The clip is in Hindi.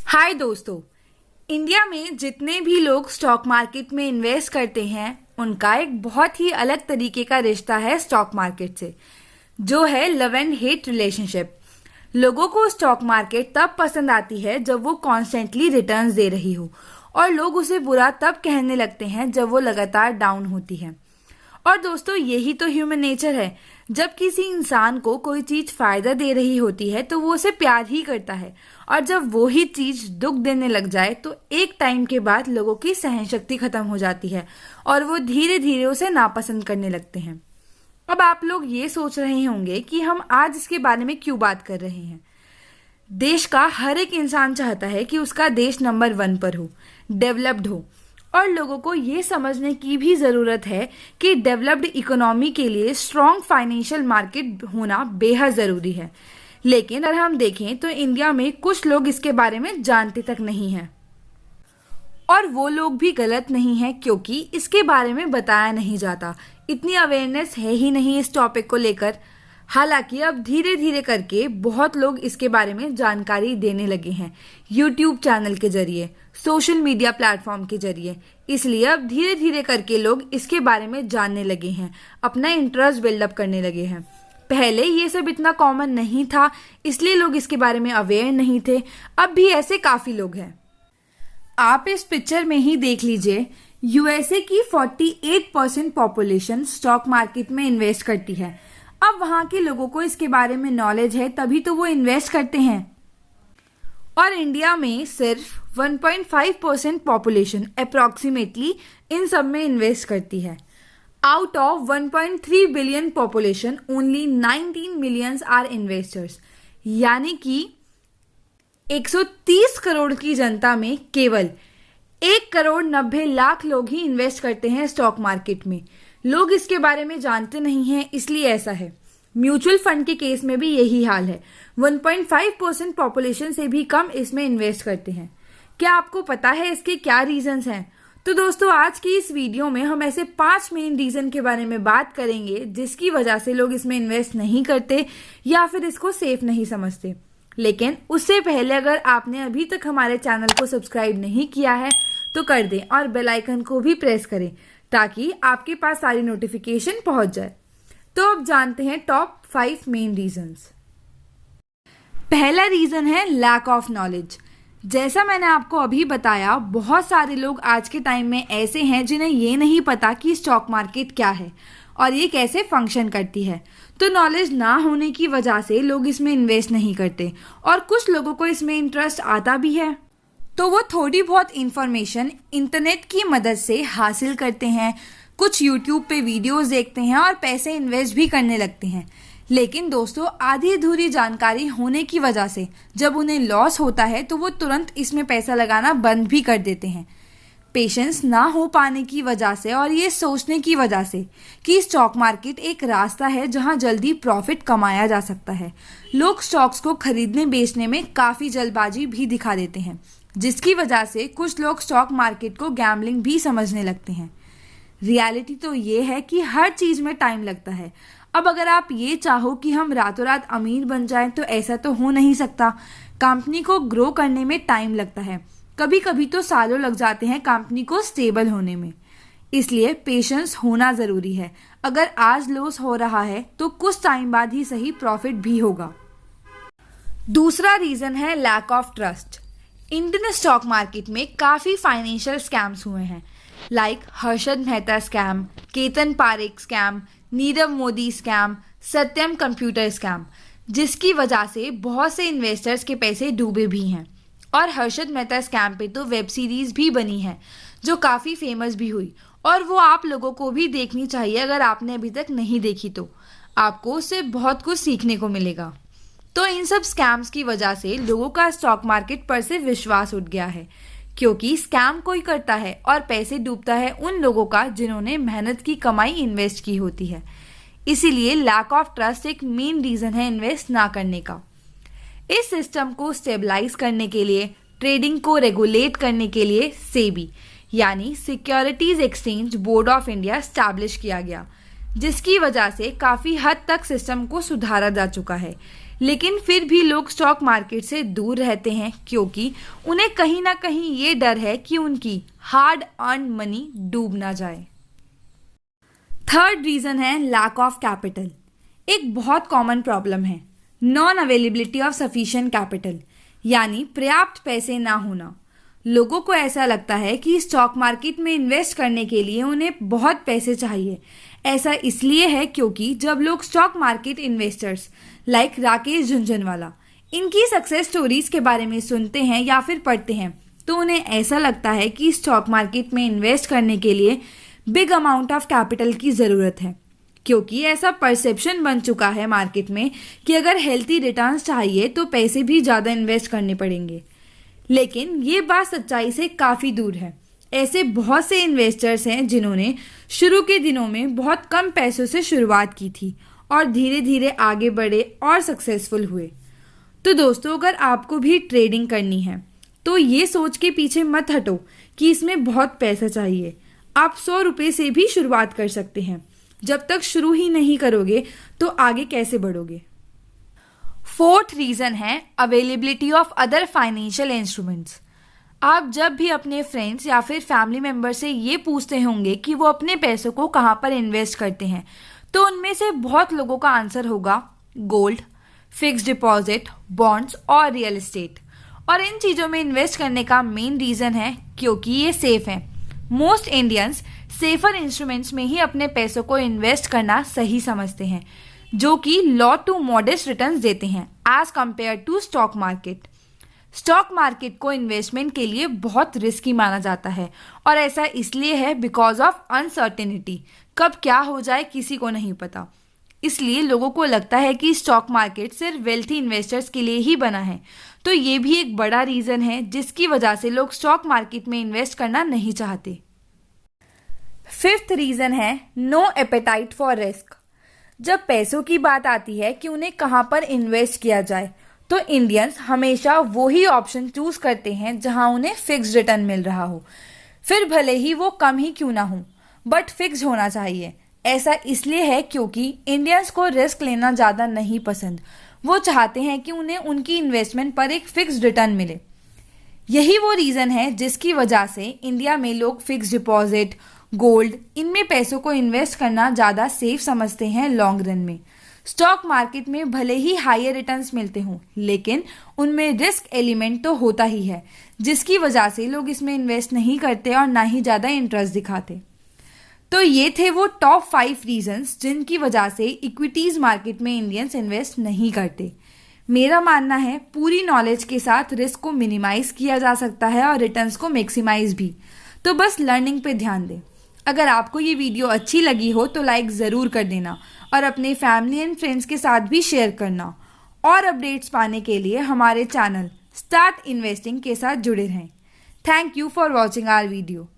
हाय दोस्तों। इंडिया में जितने भी लोग स्टॉक मार्केट में इन्वेस्ट करते हैं उनका एक बहुत ही अलग तरीके का रिश्ता है स्टॉक मार्केट से, जो है लव एंड हेट रिलेशनशिप। लोगों को स्टॉक मार्केट तब पसंद आती है जब वो कॉन्स्टेंटली रिटर्न्स दे रही हो, और लोग उसे बुरा तब कहने लगते हैं जब वो लगातार डाउन होती है। और दोस्तों, यही तो ह्यूमन नेचर है। जब किसी इंसान को कोई चीज फायदा दे रही होती है तो वो उसे प्यार ही करता है, और जब वो ही चीज दुख देने लग जाए तो एक टाइम के बाद लोगों की सहन शक्ति खत्म हो जाती है और वो धीरे धीरे उसे नापसंद करने लगते हैं। अब आप लोग ये सोच रहे होंगे कि हम आज इसके बारे में क्यों बात कर रहे हैं। देश का हर एक इंसान चाहता है कि उसका देश नंबर 1 पर हो, डेवलप्ड हो, और लोगों को ये समझने की भी ज़रूरत है कि डेवलप्ड इकोनॉमी के लिए स्ट्रॉन्ग फाइनेंशियल मार्केट होना बेहद ज़रूरी है। लेकिन अगर हम देखें तो इंडिया में कुछ लोग इसके बारे में जानते तक नहीं हैं, और वो लोग भी गलत नहीं हैं, क्योंकि इसके बारे में बताया नहीं जाता। इतनी अवेयरनेस है ही नहीं इस टॉपिक को लेकर। हालांकि अब धीरे धीरे करके बहुत लोग इसके बारे में जानकारी देने लगे हैं, यूट्यूब चैनल के जरिए, सोशल मीडिया प्लेटफॉर्म के जरिए। इसलिए अब धीरे धीरे करके लोग इसके बारे में जानने लगे हैं, अपना इंटरेस्ट बिल्डअप करने लगे हैं। पहले ये सब इतना कॉमन नहीं था, इसलिए लोग इसके बारे में अवेयर नहीं थे। अब भी ऐसे काफ़ी लोग हैं। आप इस पिक्चर में ही देख लीजिए, यूएसए की 48% पॉपुलेशन स्टॉक मार्केट में इन्वेस्ट करती है। अब वहां के लोगों को इसके बारे में नॉलेज है, तभी तो वो इन्वेस्ट करते हैं। और इंडिया में सिर्फ 1.5% पॉपुलेशन अप्रॉक्सीमेटली इन सब में इन्वेस्ट करती है। Out of 1.3 billion population only 19 millions are investors, यानी कि 130 करोड़ की जनता में केवल 1 करोड़ 90 लाख लोग ही इन्वेस्ट करते हैं स्टॉक मार्केट में। लोग इसके बारे में जानते नहीं हैं, इसलिए ऐसा है। म्यूचुअल फंड के केस में भी यही हाल है। 1.5% पॉपुलेशन से भी कम इसमें इन्वेस्ट करते हैं। क्या आपको पता है इसके क्या रीजंस हैं? तो दोस्तों, आज की इस वीडियो में हम ऐसे 5 मेन रीजन के बारे में बात करेंगे जिसकी वजह से लोग इसमें इन्वेस्ट नहीं करते या फिर इसको सेफ नहीं समझते। लेकिन उससे पहले अगर आपने अभी तक हमारे चैनल को सब्सक्राइब नहीं किया है तो कर दें, और बेल आइकन को भी प्रेस करें ताकि आपके पास सारी नोटिफिकेशन पहुंच जाए। तो अब जानते हैं टॉप 5 मेन रीजंस। पहला रीजन है लैक ऑफ नॉलेज। जैसा मैंने आपको अभी बताया, बहुत सारे लोग आज के टाइम में ऐसे हैं जिन्हें ये नहीं पता कि स्टॉक मार्केट क्या है और ये कैसे फंक्शन करती है। तो नॉलेज ना होने की वजह से लोग इसमें इन्वेस्ट नहीं करते, और कुछ लोगों को इसमें इंटरेस्ट आता भी है तो वो थोड़ी बहुत इंफॉर्मेशन इंटरनेट की मदद से हासिल करते हैं, कुछ यूट्यूब पे वीडियोस देखते हैं और पैसे इन्वेस्ट भी करने लगते हैं। लेकिन दोस्तों, आधी अधूरी जानकारी होने की वजह से जब उन्हें लॉस होता है तो वो तुरंत इसमें पैसा लगाना बंद भी कर देते हैं। पेशेंस ना हो पाने की वजह से और ये सोचने की वजह से कि स्टॉक मार्केट एक रास्ता है जहां जल्दी प्रॉफिट कमाया जा सकता है, लोग स्टॉक्स को खरीदने बेचने में काफ़ी जल्दबाजी भी दिखा देते हैं, जिसकी वजह से कुछ लोग स्टॉक मार्केट को गैम्बलिंग भी समझने लगते हैं। रियलिटी तो ये है कि हर चीज़ में टाइम लगता है। अब अगर आप ये चाहो कि हम रातों रात अमीर बन जाएं तो ऐसा तो हो नहीं सकता। कंपनी को ग्रो करने में टाइम लगता है, कभी कभी तो सालों लग जाते हैं कंपनी को स्टेबल होने में। इसलिए पेशेंस होना ज़रूरी है। अगर आज लॉस हो रहा है तो कुछ टाइम बाद ही सही प्रॉफिट भी होगा। दूसरा रीज़न है lack of trust. Indian stock market में काफ़ी फाइनेंशियल स्कैम्स हुए हैं, like Harshad Mehta scam, Ketan Parekh scam, Nirav Modi scam, Satyam computer scam, जिसकी वजह से बहुत से इन्वेस्टर्स के पैसे डूबे भी हैं। और हर्षद मेहता स्कैम पे तो वेब सीरीज़ भी बनी है जो काफ़ी फेमस भी हुई, और वो आप लोगों को भी देखनी चाहिए। अगर आपने अभी तक नहीं देखी तो आपको उससे बहुत कुछ सीखने को मिलेगा। तो इन सब स्कैम्स की वजह से लोगों का स्टॉक मार्केट पर से विश्वास उठ गया है, क्योंकि स्कैम कोई करता है और पैसे डूबता है उन लोगों का जिन्होंने मेहनत की कमाई इन्वेस्ट की होती है। इसीलिए लैक ऑफ ट्रस्ट एक मेन रीज़न है इन्वेस्ट ना करने का। इस सिस्टम को स्टेबलाइज करने के लिए, ट्रेडिंग को रेगुलेट करने के लिए सेबी यानी securities exchange board of India establish किया गया, जिसकी वजह से काफ़ी हद तक सिस्टम को सुधारा जा चुका है। लेकिन फिर भी लोग स्टॉक मार्केट से दूर रहते हैं क्योंकि उन्हें कहीं ना कहीं ये डर है कि उनकी हार्ड अर्न मनी डूब ना जाए। थर्ड रीजन है लैक ऑफ कैपिटल। एक बहुत कॉमन प्रॉब्लम है non availability of sufficient capital, यानी पर्याप्त पैसे ना होना। लोगों को ऐसा लगता है कि स्टॉक मार्केट में इन्वेस्ट करने के लिए उन्हें बहुत पैसे चाहिए। ऐसा इसलिए है क्योंकि जब लोग stock market investors like Rakesh Jhunjhunwala इनकी सक्सेस स्टोरीज के बारे में सुनते हैं या फिर पढ़ते हैं तो उन्हें ऐसा लगता है कि स्टॉक मार्केट में इन्वेस्ट करने के लिए बिग अमाउंट ऑफ कैपिटल की ज़रूरत है, क्योंकि ऐसा परसेप्शन बन चुका है मार्केट में कि अगर हेल्थी रिटर्न्स चाहिए तो पैसे भी ज़्यादा इन्वेस्ट करने पड़ेंगे। लेकिन ये बात सच्चाई से काफ़ी दूर है। ऐसे बहुत से इन्वेस्टर्स हैं जिन्होंने शुरू के दिनों में बहुत कम पैसों से शुरुआत की थी और धीरे धीरे आगे बढ़े और सक्सेसफुल हुए। तो दोस्तों, अगर आपको भी ट्रेडिंग करनी है तो ये सोच के पीछे मत हटो कि इसमें बहुत पैसा चाहिए। आप 100 रुपये से भी शुरुआत कर सकते हैं। जब तक शुरू ही नहीं करोगे तो आगे कैसे बढ़ोगे। फोर्थ रीजन है availability of other financial instruments. आप जब भी अपने फ्रेंड्स या फिर फैमिली मेंबर से ये पूछते होंगे कि वो अपने पैसों को कहाँ पर इन्वेस्ट करते हैं तो उनमें से बहुत लोगों का आंसर होगा गोल्ड, फिक्स्ड डिपॉजिट, बॉन्ड्स और रियल एस्टेट। और इन चीज़ों में इन्वेस्ट करने का मेन रीज़न है क्योंकि ये सेफ है। मोस्ट इंडियंस सेफर इंस्ट्रूमेंट्स में ही अपने पैसों को इन्वेस्ट करना सही समझते हैं, जो कि लो टू मॉडेस्ट रिटर्न्स देते हैं as compare to stock market. Stock market को इन्वेस्टमेंट के लिए बहुत रिस्की माना जाता है और ऐसा इसलिए है बिकॉज ऑफ अनसर्टेनिटी। कब क्या हो जाए किसी को नहीं पता। इसलिए लोगों को लगता है कि स्टॉक मार्केट सिर्फ वेल्थी इन्वेस्टर्स के लिए ही बना है। तो ये भी एक बड़ा रीज़न है जिसकी वजह से लोग स्टॉक मार्केट में इन्वेस्ट करना नहीं चाहते। फिफ्थ रीज़न है नो एपेटाइट फॉर रिस्क। जब पैसों की बात आती है कि उन्हें कहाँ पर इन्वेस्ट किया जाए तो इंडियंस हमेशा वही ऑप्शन चूज करते हैं जहां उन्हें फिक्स्ड रिटर्न मिल रहा हो, फिर भले ही वो कम ही क्यों ना हो, बट फिक्स होना चाहिए। ऐसा इसलिए है क्योंकि इंडियंस को रिस्क लेना ज़्यादा नहीं पसंद। वो चाहते हैं कि उन्हें उनकी इन्वेस्टमेंट पर एक फिक्स्ड रिटर्न मिले। यही वो रीज़न है जिसकी वजह से इंडिया में लोग फिक्स्ड डिपॉजिट, गोल्ड, इनमें पैसों को इन्वेस्ट करना ज़्यादा सेफ समझते हैं लॉन्ग रन में। स्टॉक मार्केट में भले ही हायर रिटर्न्स मिलते हों, लेकिन उनमें रिस्क एलिमेंट तो होता ही है, जिसकी वजह से लोग इसमें इन्वेस्ट नहीं करते और ना ही ज़्यादा इंटरेस्ट दिखाते। तो ये थे वो टॉप 5 रीजंस जिनकी वजह से इक्विटीज मार्केट में इंडियंस इन्वेस्ट नहीं करते। मेरा मानना है पूरी नॉलेज के साथ रिस्क को मिनिमाइज किया जा सकता है और रिटर्न्स को मैक्सिमाइज भी। तो बस लर्निंग पे ध्यान दें। अगर आपको ये वीडियो अच्छी लगी हो तो लाइक ज़रूर कर देना और अपने फैमिली एंड फ्रेंड्स के साथ भी शेयर करना। और अपडेट्स पाने के लिए हमारे चैनल स्टार्ट इन्वेस्टिंग के साथ जुड़े रहें। Thank you for watching our video.